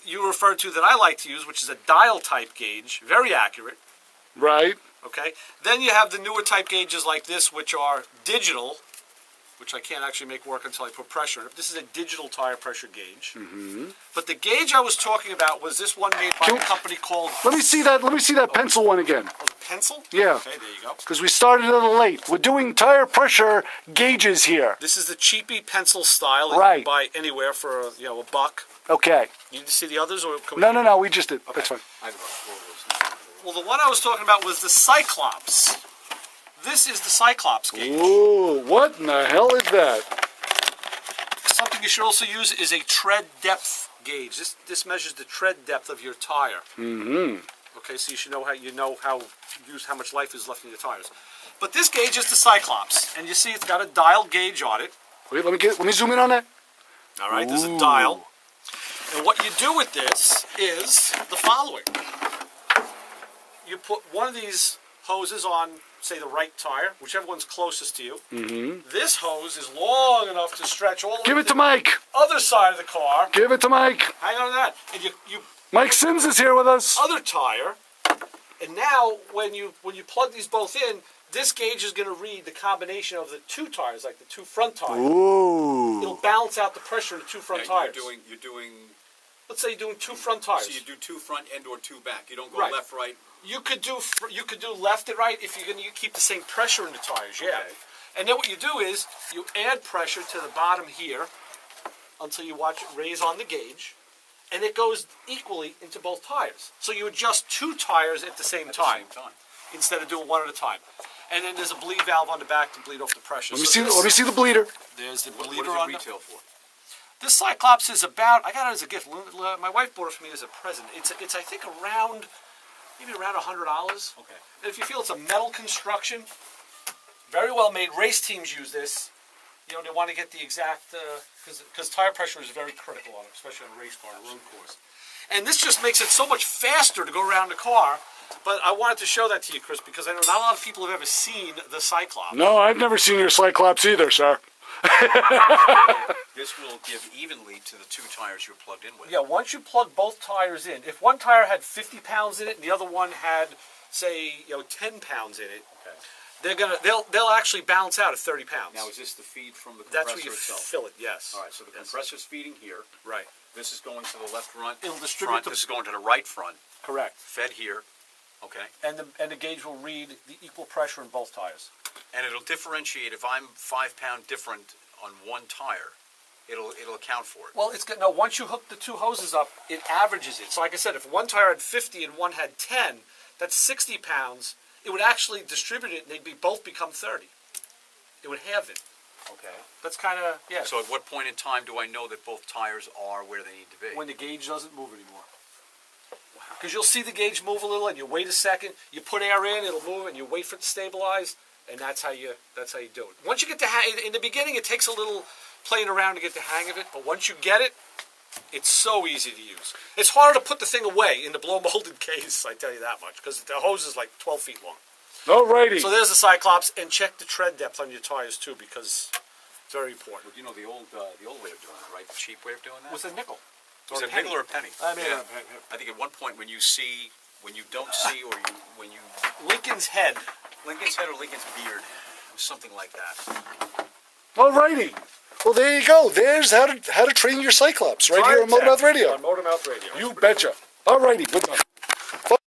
you referred to that I like to use, which is a dial type gauge, very accurate. Right. Okay. Then you have the newer type gauges like this, which are digital, which I can't actually make work until I put pressure in it. This is a digital tire pressure gauge. Mm-hmm. But the gauge I was talking about was this one made by a company called... Let me see that pencil one again. Oh, the pencil? Yeah. Okay, there you go. Because we started a little late. We're doing tire pressure gauges here. This is the cheapy pencil style that right. you can buy anywhere for $1. Okay. You need to see the others? Or No, we just did. Okay. That's fine. Well, the one I was talking about was the Cyclops. This is the Cyclops gauge. Ooh, what in the hell is that? Something you should also use is a tread depth gauge. This measures the tread depth of your tire. Mm-hmm. Okay, so you should know how much life is left in your tires. But this gauge is the Cyclops, and you see it's got a dial gauge on it. Wait, let me zoom in on that. All right, there's a dial. And what you do with this is the following. You put one of these hoses on, say, the right tire, whichever one's closest to you. Mm-hmm. This hose is long enough to stretch all the way Give it to Mike. Other side of the car. Give it to Mike. Hang on to that. And you Mike Sims is here with us. Other tire. And now, when you plug these both in, this gauge is going to read the combination of the two tires, like the two front tires. Ooh. It'll balance out the pressure of the two front tires. You're doing. Let's say you're doing two front tires. So you do two front and or two back. You don't go right. left, right. You could do left and right if you're going to keep the same pressure in the tires. Yeah. Okay. And then what you do is you add pressure to the bottom here until you watch it raise on the gauge, and it goes equally into both tires. So you adjust two tires at the same time instead of doing one at a time. And then there's a bleed valve on the back to bleed off the pressure. Let me see the bleeder. There's the bleeder what does on it retail for? This Cyclops is about, I got it as a gift. My wife bought it for me as a present. It's I think maybe around $100. Okay. And if you feel it's a metal construction, very well made. Race teams use this. You know, they want to get the exact, because tire pressure is very critical on it, especially on a race car, a road course. And this just makes it so much faster to go around the car. But I wanted to show that to you, Chris, because I know not a lot of people have ever seen the Cyclops. No, I've never seen your Cyclops either, sir. This will give evenly to the two tires you're plugged in with. Yeah, once you plug both tires in, if one tire had 50 pounds in it and the other one had, say, 10 pounds in it, okay. they'll actually balance out at 30 pounds. Now, is this the feed from the compressor itself? That's where you itself? fill it, yes. All right, so the compressor's feeding here. Right. This is going to the left front. It'll distribute This is going to the right front. Correct. Fed here. Okay. And the gauge will read the equal pressure in both tires. And it'll differentiate if I'm 5 pound different on one tire. It'll account for it. Well, it's good. No, once you hook the two hoses up, it averages it. So, like I said, if one tire had 50 and one had 10, that's 60 pounds. It would actually distribute it, and they'd both become 30. It would halve it. Okay. That's kind of So, at what point in time do I know that both tires are where they need to be? When the gauge doesn't move anymore. Because you'll see the gauge move a little, and you wait a second. You put air in, it'll move, and you wait for it to stabilize, and that's how you do it. Once you get the hang, in the beginning, it takes a little playing around to get the hang of it, but once you get it, it's so easy to use. It's harder to put the thing away in the blow molded case, I tell you that much, because the hose is like 12 feet long. Alrighty. So there's the Cyclops, and check the tread depth on your tires too, because it's very important. Well, the old way of doing it, right? The cheap way of doing that? With a nickel. Was it a nickel or a penny? I mean, I think at one point when you don't see, or when you Lincoln's head or Lincoln's beard, it was something like that. Alrighty. Well, there you go. There's how to train your Cyclops right here on MotorMouth Radio. On MotorMouth Radio. You betcha. Alrighty. Good luck.